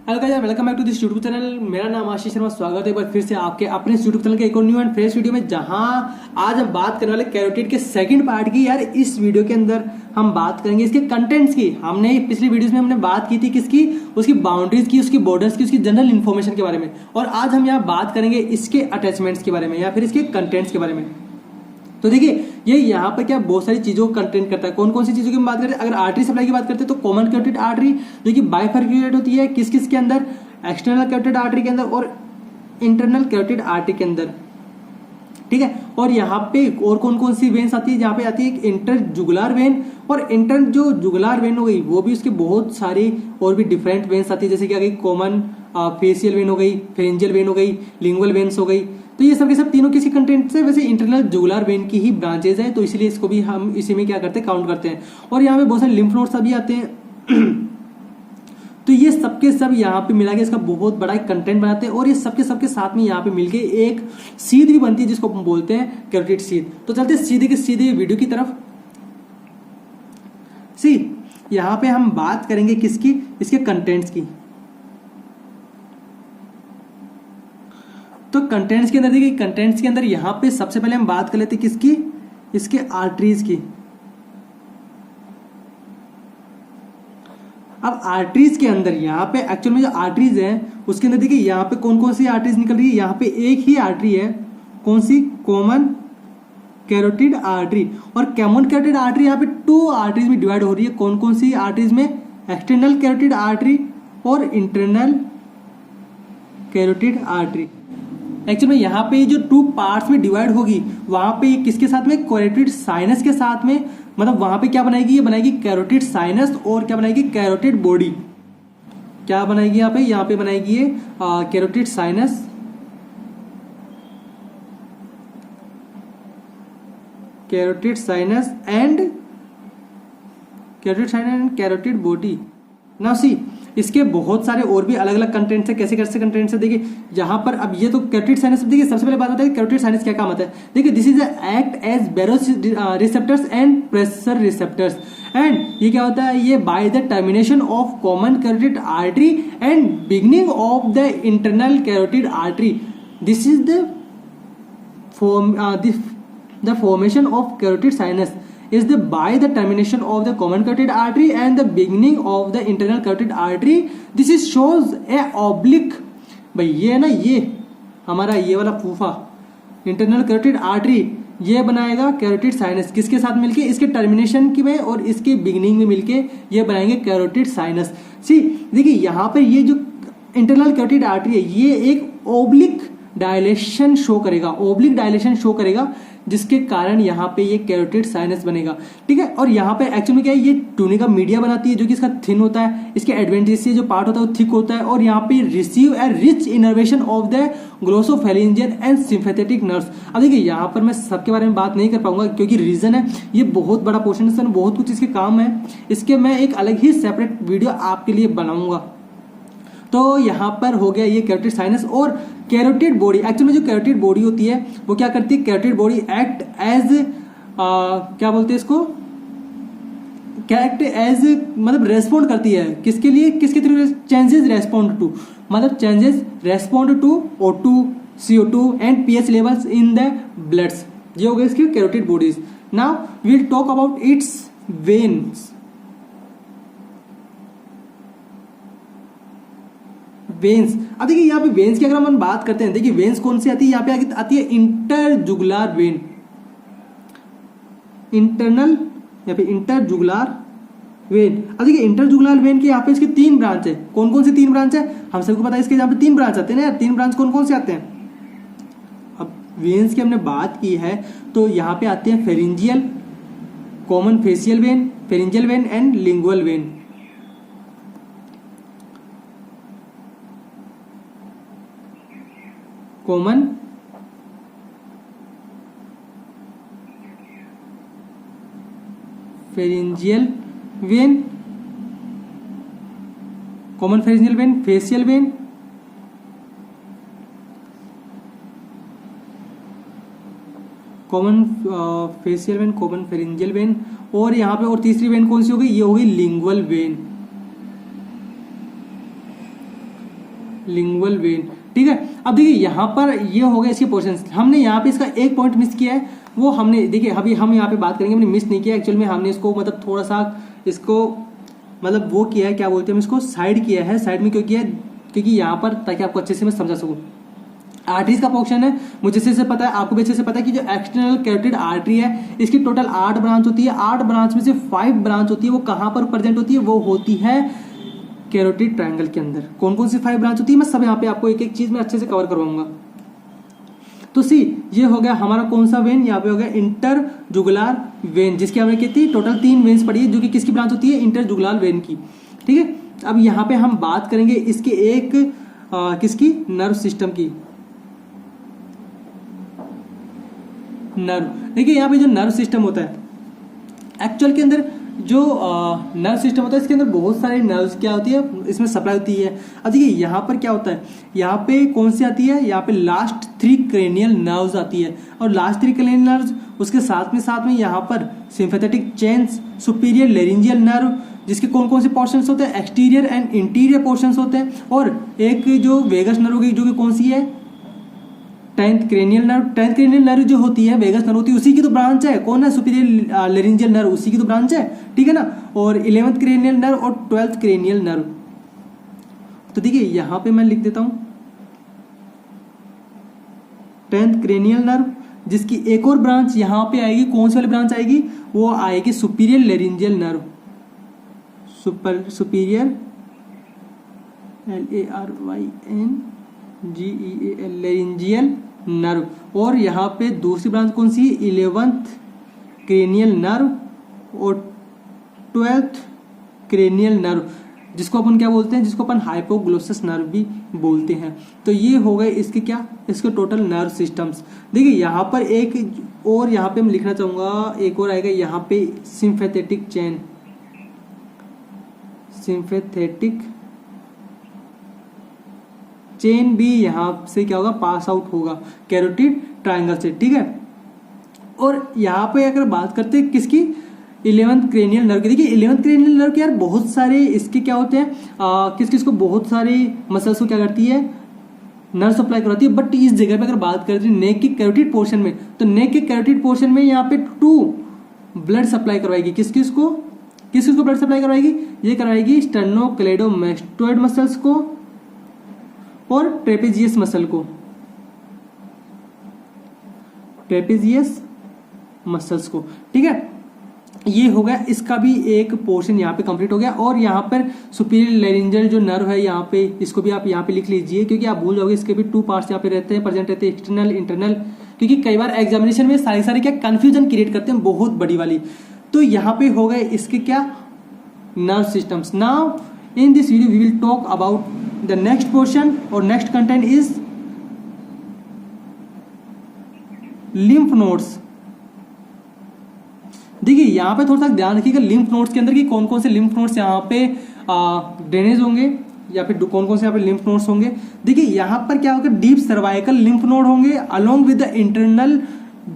Hello guys, welcome back to this YouTube channel. मेरा नाम आशीष शर्मा। स्वागत है एक बार फिर से आपके अपने यूट्यूब चैनल के एक और न्यू एंड फ्रेश वीडियो में, जहां आज हम बात करने वाले कैरोटिड के सेकंड पार्ट की। यार इस वीडियो के अंदर हम बात करेंगे इसके कंटेंट्स की। हमने पिछली वीडियोस में हमने बात की थी किसकी, उसकी बाउंड्रीज की, उसकी बॉर्डर्स की, उसकी जनरल इन्फॉर्मेशन के बारे में। और आज हम यहाँ बात करेंगे इसके अटैचमेंट्स के बारे में या फिर इसके कंटेंट्स के बारे में। तो देखिए ये यहाँ पे क्या बहुत सारी चीजों को कंटेंट करता है। कौन कौन सी चीजों की हम बात करते हैं? अगर आर्टरी सप्लाई की बात करते हैं तो कॉमन कैरोटिड आर्टरी जो कि बाइफर्क्यूलेट होती है किस किस के अंदर, एक्सटर्नल कैरोटिड आर्टरी के अंदर और इंटरनल कैरोटिड आर्टरी के अंदर। ठीक है। और यहाँ पे और कौन कौन सी वेन्स आती है? यहाँ पे आती है एक इंटर जुगुलार वेन, और इंटर जो जुगुलार वेन हो गई वो भी उसके बहुत सारी और भी डिफरेंट वेन्स आती है, जैसे कि आ गई कॉमन फेसियल वेन हो गई, फेरेंजियल वेन हो गई, लिंगुअल वेन्स हो गई। तो ये सब के सब तीनों किसी कंटेंट से वैसे इंटरनल जुगुलार वेन की ही ब्रांचेज है, तो इसलिए इसको भी हम इसी में क्या करते हैं, काउंट करते हैं। और यहाँ पे बहुत सारे लिम्फ नोड्स भी आते हैं। तो ये सबके सब यहाँ पे मिला के इसका बहुत बड़ा एक कंटेंट बनाते हैं, और ये सबके साथ में यहाँ पे मिलके एक सीध भी बनती है जिसको हम बोलते हैं कैरोटिड सीध। तो चलते सीधे के सीधे वीडियो की तरफ। यहाँ पे हम बात करेंगे किसकी, इसके कंटेंट्स की। तो कंटेंट्स के अंदर देखिए, कंटेंट्स के अंदर यहाँ पे सबसे पहले हम बात कर लेते हैं किसकी, इसके आर्टरीज की। अब आर्टरीज के अंदर यहाँ पे एक्चुअल में जो आर्टरीज है उसके अंदर देखिए यहाँ पे कौन कौन सी आर्टरीज निकल रही है। यहाँ पे एक ही आर्टरी है, कौन सी, कॉमन कैरोटिड आर्टरी। और कॉमन कैरोटिड आर्टरी यहाँ पे टू आर्टरीज में डिवाइड हो रही है। कौन कौन सी आर्टरीज में? एक्सटर्नल कैरोटिड आर्टरी और इंटरनल कैरोटिड आर्टरी। एक्चुअली में यहाँ पे जो टू पार्ट्स में डिवाइड होगी वहां पे किसके साथ में, कैरोटिड साइनस के साथ में। मतलब वहां पे क्या बनाएगी, ये बनाएगी कैरोटिड साइनस, और क्या बनाएगी, कैरोटिड बॉडी। क्या बनाएगी यहाँ पे बनाएगी ये carotid sinus, carotid sinus and carotid body. Now see इसके बहुत सारे और भी अलग अलग कंटेंट्स है। कैसे कैसे कंटेंट्स है देखिए यहाँ पर। अब ये तो कैरोटिड साइनस, देखिए सबसे पहले बात होता है कैरोटिड साइनस क्या काम आता है। देखिए this is act as baroreceptors and pressure receptors. And ये क्या होता है, ये by the termination of common carotid artery and beginning of the internal carotid artery, this is the formation of carotid sinus is the by the termination of the common carotid artery and the beginning of the internal carotid artery. This is shows a oblique। भाई ये है ना, ये हमारा ये वाला फूफा internal carotid artery ये बनाएगा कैरोटिड साइनस। किसके साथ मिलके, इसके टर्मिनेशन की में और इसके बिगिनिंग में मिलके ये बनाएंगे कैरोटिड साइनस। सी देखिए यहाँ पर ये जो इंटरनल कैरोटिड आर्टरी है ये एक ओब्लिक डायलेशन शो करेगा, ओब्लिक डायलेशन शो करेगा, जिसके कारण यहाँ पे ये कैरोटिड साइनस बनेगा। ठीक है। और यहाँ पे एक्चुअली में क्या है, ये टूनिका मीडिया बनाती है जो कि इसका थिन होता है। इसके एडवेंटिशियस जो पार्ट होता है वो थिक होता है, और यहाँ पे receive a rich innervation of the glossopharyngeal and sympathetic nerves. अब देखिए यहाँ पर मैं सबके बारे में बात नहीं कर पाऊंगा क्योंकि रीजन है ये बहुत बड़ा पोर्शन है, बहुत कुछ इसके काम है। इसके मैं एक अलग ही सेपरेट वीडियो आपके लिए बनाऊंगा। तो यहाँ पर हो गया ये कैरोटिड साइनस। और कैरोटिड बॉडी, एक्चुअली में जो कैरोटिड बॉडी होती है वो क्या करती है, कैरोटिड बॉडी एक्ट एज क्या बोलते हैं इसको, एक्ट एज मतलब रेस्पॉन्ड करती है किसके लिए, किसके थ्रू, चेंजेस रेस्पॉन्ड टू, मतलब changes respond to O2, CO2 and pH levels in the bloods. ये हो गए इसकी carotid bodies. Now we will talk about its veins. Veins, अब देखिए यहाँ पे वेन्स की अगर हम बात करते हैं, देखिए वेन्स कौन सी आती है, यहाँ पे आती है इंटरजुगुलार वेन, इंटरनल यहाँ पे इंटरजुगुलार वेन। अब देखिए इंटरजुगुलार वेन के यहाँ पे इसके तीन ब्रांच है। कौन कौन सी तीन ब्रांच है, हम सबको पता है इसके यहाँ पे तीन ब्रांच आते हैं ना यार। तीन ब्रांच कौन कौन से आते हैं? अब वेन्स की हमने बात की है तो यहाँ पे आते हैं pharyngeal, common facial when, pharyngeal when and lingual when. Common pharyngeal when, common pharyngeal when, facial when, common facial vein, common pharyngeal when, और यहाँ पे और तीसरी वेन कौन सी होगी, ये होगी लिंगुअल वेन, लिंगुअल वेन। ठीक है, अब देखिए यहाँ पर ये हो गया इसके पोर्शन। हमने यहाँ पे इसका एक पॉइंट मिस किया है, वो हमने देखिए अभी हम यहाँ पे बात करेंगे, हमने मिस नहीं किया एक्चुअल में, हमने इसको मतलब थोड़ा सा इसको मतलब वो किया है, क्या बोलते हैं हम इसको, साइड किया है। साइड में क्यों किया है, क्योंकि यहाँ पर ताकि आपको अच्छे से मैं समझा सकूँ। आर्टरीज का पोर्शन है, मुझे अच्छे से पता है, आपको भी अच्छे से पता है कि जो एक्सटर्नल कैरोटिड आर्टरी है इसकी टोटल 8 ब्रांच होती है। 8 ब्रांच में से 5 ब्रांच होती है, वो कहाँ पर प्रेजेंट होती है, वो होती है कैरोटिड ट्रायंगल के अंदर। कौन कौन सी 5 ब्रांच होती है, मैं सब यहाँ पे आपको एक एक चीज में अच्छे से कवर करवाऊंगा। तो सी ये हो गया हमारा कौन सा वेन, यहाँ पे हो गया इंटर जुगुलार वेन, जिसकी हमने कितनी टोटल 3 वेन्स पढ़ी है, जो कि किसकी ब्रांच होती है, इंटर जुगुलार वेन की। ठीक है, अब यहाँ पे हम बात करेंगे इसके एक किसकी, नर्व सिस्टम की। नर्व, देखिए यहाँ पे जो नर्व सिस्टम होता है एक्चुअल के अंदर, जो नर्व सिस्टम होता है इसके अंदर बहुत सारे नर्व्स क्या होती है, इसमें सप्लाई होती है। अब देखिए यहाँ पर क्या होता है, यहाँ पे कौन सी आती है, यहाँ पे लास्ट 3 क्रेनियल नर्व्स आती है, और लास्ट 3 क्रेनियल नर्व्स उसके साथ में यहाँ पर sympathetic chains, superior laryngeal nerve, जिसके कौन कौन से पोर्शंस होते हैं, एक्सटीरियर एंड इंटीरियर पोर्शंस होते हैं, और एक जो वेगस नर्व होगी जो कि कौन सी है, 10th cranial nerve. 10th cranial nerve जो होती है, वेगस नर्व होती है, उसी की तो ब्रांच है, कौन है, सुपीरियर लेरिंजियल नर्व, उसी की तो ब्रांच है। ठीक है ना, और 11th क्रेनियल नर्व और 12th क्रेनियल नर्व। तो देखिए यहां पे मैं लिख देता हूं 10th क्रेनियल नर्व, जिसकी एक और ब्रांच यहां पे आएगी, कौन सी वाली ब्रांच आएगी, वो आएगी superior laryngeal nerve, superior LARYNGEAL laryngeal nerve. और यहाँ पे दूसरी ब्रांच कौन सी, 11th क्रेनियल नर्व और 12th क्रेनियल नर्व, जिसको अपन क्या बोलते हैं, जिसको अपन हाइपोग्लोसस नर्व भी बोलते हैं। तो ये हो गए इसके क्या, इसके टोटल नर्व सिस्टम्स। देखिए यहाँ पर एक और यहाँ पे मैं लिखना चाहूंगा, एक और आएगा यहाँ पे सिंपैथेटिक चेन, सिंपैथेटिक चेन भी यहाँ से क्या होगा, पास आउट होगा कैरोटिड ट्रायंगल से। ठीक है, और यहाँ पे अगर बात करते हैं किसकी, 11th क्रेनियल नर्व की। देखिए 11th क्रेनियल नर्व के यार बहुत सारे इसके क्या होते हैं, किस किस को बहुत सारे मसल्स को क्या करती है, नर्व सप्लाई करवाती है। बट इस जगह पे अगर बात करते हैं नेक के कैरोटिड पोर्शन में, तो नेक के कैरोटिड पोर्शन में यहाँ पे 2 ब्लड सप्लाई करवाएगी। किस किस को ब्लड सप्लाई करवाएगी, ये करवाएगी स्टर्नोक्लेडोमास्टोइड मसल्स को और ट्रेपेजियस मसल को, ट्रेपेजियस मसल्स को। ठीक है, ये हो गया, इसका भी एक पोर्शन यहाँ पे कंप्लीट हो गया। और यहाँ पर सुपीरियर लेरिंजियल जो नर्व है यहाँ पे, इसको भी आप यहाँ पे लिख लीजिए, क्योंकि आप भूल जाओगे, इसके भी 2 पार्ट्स यहाँ पे रहते हैं, प्रेजेंट रहते हैं, एक्सटर्नल इंटरनल, क्योंकि कई बार एग्जामिनेशन में सारे क्या कंफ्यूजन क्रिएट करते हैं, बहुत बड़ी वाली। तो यहाँ पे हो गए इसके क्या, nerve systems. Now in this video we will talk about the next portion or next content is lymph nodes। देखिए यहाँ पे थोड़ा सा ध्यान रखिएगा lymph nodes के अंदर कि कौन कौन से lymph nodes यहाँ पे ड्रेनेज होंगे, या फिर कौन कौन से यहाँ पे lymph nodes होंगे। देखिए यहाँ पर क्या होगा, डीप सर्वाइकल lymph node होंगे along with the internal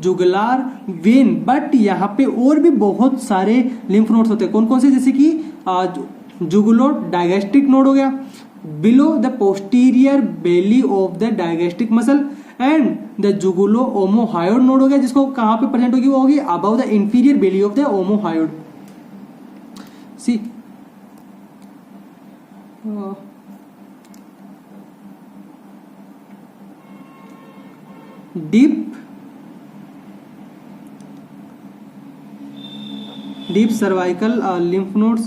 jugular vein. But यहाँ पे और भी बहुत सारे lymph nodes होते हैं, कौन कौन से, जैसे कि जुगुलो डायगेस्ट्रिक नोड हो गया, below the posterior belly of the digastric muscle, and the jugulo-omohyoid node हो गया, जिसको कहाँ पे प्रेजेंट होगी, वो होगी above the inferior belly of the omohyoid। See, deep cervical lymph nodes।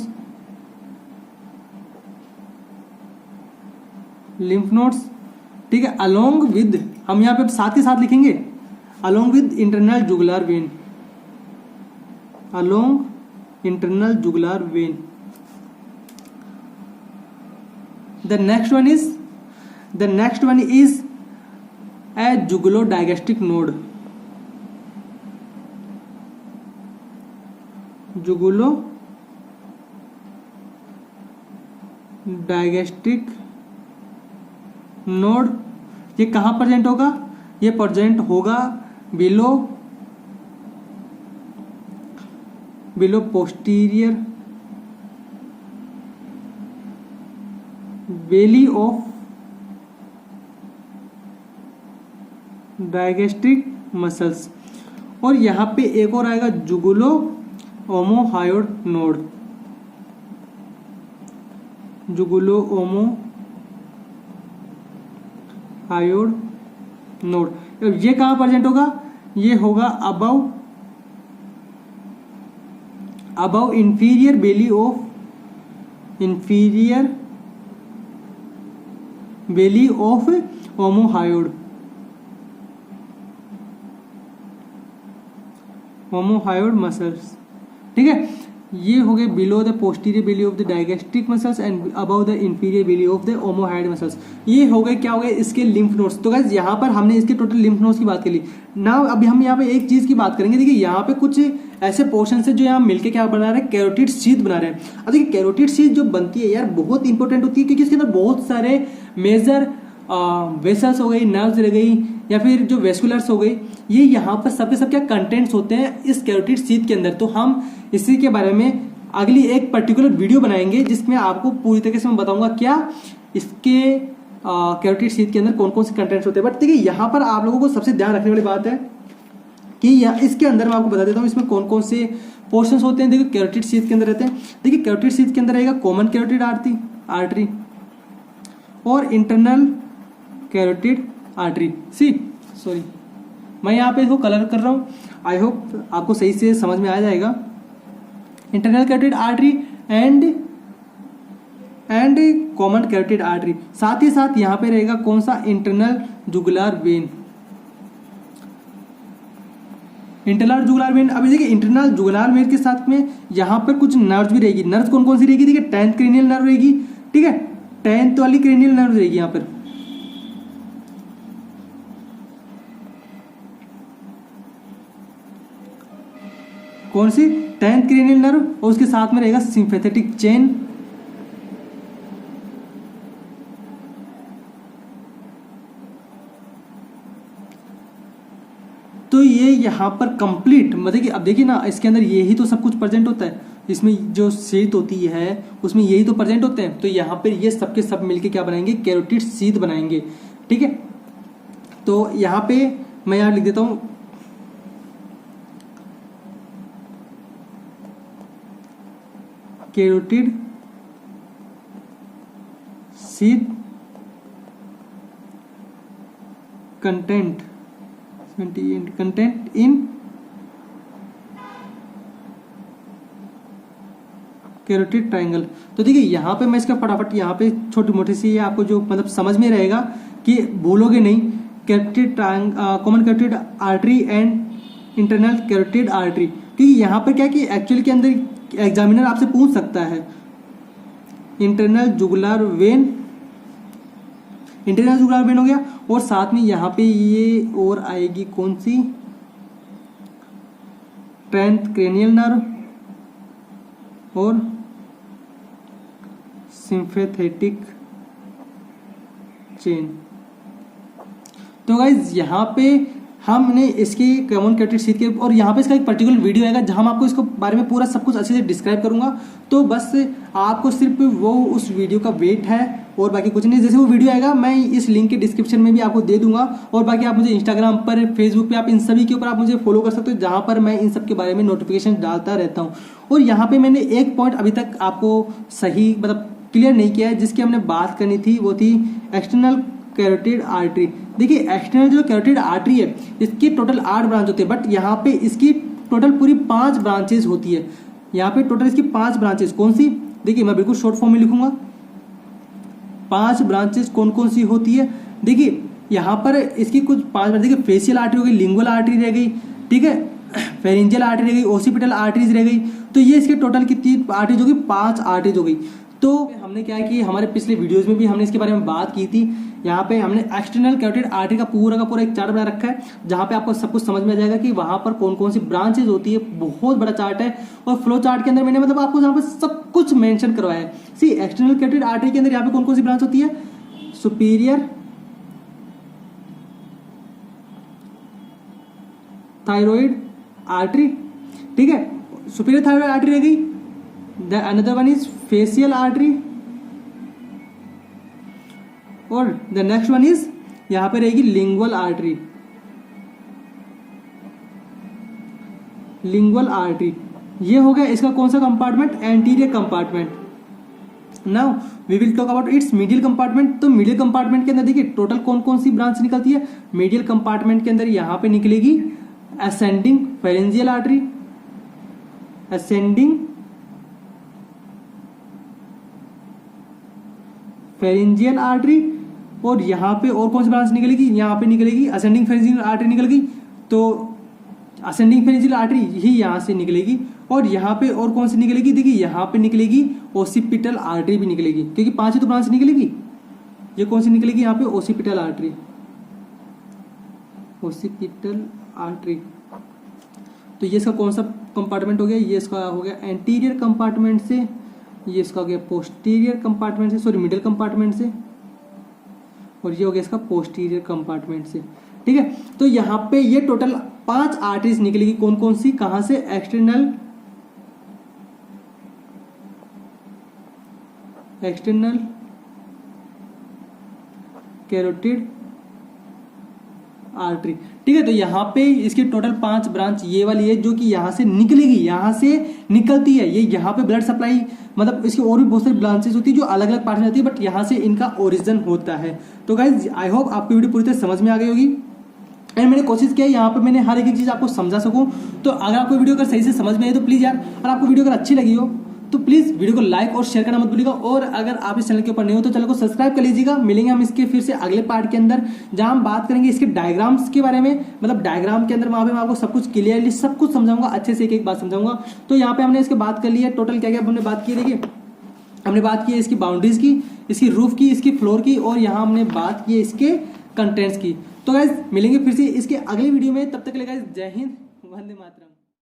ठीक है, अलोंग विद, हम यहाँ पे साथ ही साथ लिखेंगे along with internal jugular vein, along internal jugular vein. The next one is a jugulodigastric node, jugulodigastric node. ये कहाँ प्रेजेंट होगा, ये प्रेजेंट होगा below below posterior belly of digastric muscles. और यहाँ पे एक और आएगा jugulo omohyoid node, jugulo omohyoid node. ये कहाँ प्रेजेंट होगा? ये होगा above inferior belly of omohyoid muscles. ठीक है, ये हो गए below the posterior belly of the digastric muscles and above the inferior belly of the omohyoid muscles. ये हो गए क्या हो गए? इसके लिम्फ नोड्स। तो गाइस यहाँ पर हमने इसके टोटल लिम्फ नोड्स की बात कर ली। नाउ अभी हम यहाँ पे एक चीज की बात करेंगे। देखिए यहाँ पे कुछ ऐसे पोर्शन है जो यहाँ मिलके क्या बना रहे हैं? कैरोटिड शीथ बना रहे हैं। अब देखिए कैरोटिड शीथ जो बनती है यार बहुत इंपॉर्टेंट होती है, क्योंकि इसके अंदर बहुत सारे मेजर वेसल्स हो गई, नर्व्स रह गई, या फिर जो वेस्कुलर्स हो गई, ये यहाँ पर सबके सब क्या कंटेंट्स होते हैं इस कैरोटिड शीथ के अंदर। तो हम इसी के बारे में अगली एक पर्टिकुलर वीडियो बनाएंगे जिसमें आपको पूरी तरीके से मैं बताऊंगा क्या इसके कैरोटिड शीथ के अंदर कौन कौन से कंटेंट्स होते हैं। बट देखिए यहाँ पर आप लोगों को सबसे ध्यान रखने वाली बात है कि इसके अंदर मैं आपको बता देता हूँ इसमें कौन कौन से पोर्शंस होते हैं। देखिए कैरोटिड शीथ के अंदर रहते हैं। देखिए कैरोटिड शीथ के अंदर रहेगा कॉमन कैरोटिड आर्टरी और इंटरनल कैरोटिड आर्टरी। सॉरी मैं यहाँ पे इसको कलर कर रहा हूँ, आई होप आपको सही से समझ में आ जाएगा। Internal carotid artery and common carotid artery. साथ ही साथ यहाँ पे रहेगा कौन सा? Internal jugular vein. Internal jugular vein. अभी देखिए इंटरनल जुगुलार वेन के साथ में यहाँ पर कुछ नर्व्स भी रहेगी। नर्व्स कौन कौन सी रहेगी? देखिए 10th क्रेनियल नर्व रहेगी। ठीक है, 10th वाली क्रेनियल नर्व रहेगी यहाँ पर। कौन सी? 10th cranial nerve. और उसके साथ में रहेगा सिंपैथेटिक चेन। तो ये यहाँ पर कंप्लीट मतलब कि अब देखिए ना इसके अंदर यही तो सब कुछ प्रेजेंट होता है। इसमें जो शीथ होती है उसमें यही तो प्रेजेंट होते हैं। तो यहाँ पर ये सबके सब मिलके क्या बनाएंगे? कैरोटिड शीथ बनाएंगे। ठीक है, तो यहाँ पे मैं यहाँ लिख देता हूँ carotid sheath content in carotid triangle. तो देखिए यहाँ पे मैं इसका फटाफट यहाँ पे छोटी मोटी सी आपको जो मतलब समझ में रहेगा कि भूलोगे नहीं। Carotid common carotid artery and internal carotid artery. क्योंकि यहाँ पर क्या कि एक्चुअली के अंदर एग्जामिनर आपसे पूछ सकता है इंटरनल जुगुलार वेन हो गया, और साथ में यहाँ पे ये और आएगी कौन सी? 10th क्रेनियल नर्व और सिंपैथेटिक चेन। तो गाइज यहाँ पे हमने इसकी कॉमन कैरोटिड शीथ के और यहाँ पे इसका एक पर्टिकुलर वीडियो आएगा जहाँ मैं आपको इसको बारे में पूरा सब कुछ अच्छे से डिस्क्राइब करूंगा। तो बस आपको सिर्फ वो उस वीडियो का वेट है और बाकी कुछ नहीं। जैसे वो वीडियो आएगा मैं इस लिंक के डिस्क्रिप्शन में भी आपको दे दूंगा, और बाकी आप मुझे इंस्टाग्राम पर, फेसबुक पे, आप इन सभी के ऊपर आप मुझे फॉलो कर सकते हो जहाँ पर मैं इन सब के बारे में नोटिफिकेशन डालता रहता हूँ। और यहाँ पे मैंने एक पॉइंट अभी तक आपको सही मतलब क्लियर नहीं किया है जिसकी हमने बात करनी थी, वो थी एक्सटर्नल कैरोटिड आर्टरी। देखिए एक्सटर्नल जो कैरोटिड आर्टरी है इसकी टोटल 8 ब्रांच होती है, बट यहाँ पे इसकी टोटल पूरी 5 ब्रांचेज होती है। यहाँ पे टोटल इसकी 5 ब्रांचेज कौन सी? देखिए मैं बिल्कुल शॉर्ट फॉर्म में लिखूंगा। 5 ब्रांचेज कौन कौन सी होती है? देखिए यहाँ पर इसकी कुछ 5 ब्रांच, देखिए फेशियल आर्टरी हो गई, लिंगुअल आर्टरी रह गई, ठीक है, फेरेंजियल आर्टरी रह गई, ओसिपिटल आर्टरीज रह गई। तो ये इसके टोटल कितनी आर्टरीज होगी? 5 आर्टरीज हो गई। तो हमने क्या है कि हमारे पिछले वीडियोस में भी हमने इसके बारे में बात की थी। यहाँ पे हमने एक्सटर्नल कैरोटिड आर्टरी का पूरा एक चार्ट बना रखा है जहाँ पे आपको सब कुछ समझ में आ जाएगा कि वहाँ पर कौन कौन सी ब्रांचेज होती है। बहुत बड़ा चार्ट है और फ्लो चार्ट के अंदर मैंने मतलब आपको यहाँ पे सब कुछ मेंशन करवाया है। सी एक्सटर्नल कैरोटिड आर्टरी के अंदर यहाँ पे कौन कौन सी ब्रांच होती है? सुपीरियर थायराइड आर्टरी, ठीक है, सुपीरियर थायराइड आर्टरी रह गई। The another one is facial artery, और द नेक्स्ट वन इज यहां पे रहेगी लिंगुअल आर्टरी। लिंगुअल आर्टरी ये हो गया इसका कौन सा compartment, anterior compartment. Now we will talk about its medial compartment. तो मीडियल कंपार्टमेंट के अंदर देखिए टोटल कौन कौन सी ब्रांच निकलती है। मीडियल कंपार्टमेंट के अंदर यहां पे निकलेगी ascending pharyngeal artery, ascending pharyngeal artery, और यहां पे और कौन सी ब्रांच निकलेगी, यहां पे निकलेगी असेंडिंग फेरेंजियल आर्टरी निकल गई। तो असेंडिंग फेरेंजियल आर्टरी ही यहां से निकलेगी, और यहां पे और कौन सी निकलेगी, देखिए यहां पे निकलेगी ओसिपिटल आर्टरी भी निकलेगी, क्योंकि 5 ही तो ब्रांच निकलेगी। ये कौन सी निकलेगी यहाँ पे, ओसिपिटल आर्टरी, ओसिपिटल आर्टरी। तो ये इसका कौन सा कंपार्टमेंट हो गया, ये इसका हो गया एंटीरियर कंपार्टमेंट से, ये इसका हो गया पोस्टीरियर कंपार्टमेंट से, सॉरी मिडिल कंपार्टमेंट से, और ये हो गया इसका पोस्टीरियर कंपार्टमेंट से। ठीक है, तो यहाँ पे ये टोटल 5 आर्टरीज निकलेगी। कौन कौन सी, कहां से, एक्सटर्नल कैरोटिड आर्टरी। ठीक है, तो यहाँ पे इसकी टोटल 5 ब्रांच ये वाली है जो कि यहाँ से निकलेगी, यहाँ से निकलती है। ये यहाँ पे ब्लड सप्लाई, मतलब इसकी और भी बहुत सारी ब्रांचेस होती है जो अलग अलग पार्ट में जाती है, बट यहाँ से इनका ओरिजिन होता है। तो गाइज आई होप आपकी वीडियो पूरी तरह समझ में आ गई होगी, एंड मैंने कोशिश किया यहाँ पे मैंने हर एक चीज आपको समझा सकूं। तो अगर आपको वीडियो अगर सही से समझ में आई तो प्लीज यार, और आपको वीडियो अगर अच्छी लगी हो तो प्लीज वीडियो को लाइक और शेयर करना मत भूलिएगा, और अगर आप इस चैनल के ऊपर नहीं हो तो चैनल को सब्सक्राइब कर लीजिएगा। मिलेंगे हम इसके फिर से अगले पार्ट के अंदर, जहां हम बात करेंगे इसके डायग्राम्स के बारे में, मतलब डायग्राम के अंदर वहां पे मैं आपको सब कुछ क्लियरली सब कुछ समझाऊंगा, अच्छे से एक एक बात समझाऊंगा। तो यहाँ पे हमने इसके बात कर ली है, टोटल क्या क्या हमने बात की, देखिए हमने बात की है इसकी बाउंड्रीज की, इसकी रूफ की, इसकी फ्लोर की, और यहाँ हमने बात की है इसके कंटेंट्स की। तो गाइज मिलेंगे फिर से इसके अगले वीडियो में, तब तक के लिए गाइज जय हिंद, वंदे मातरम।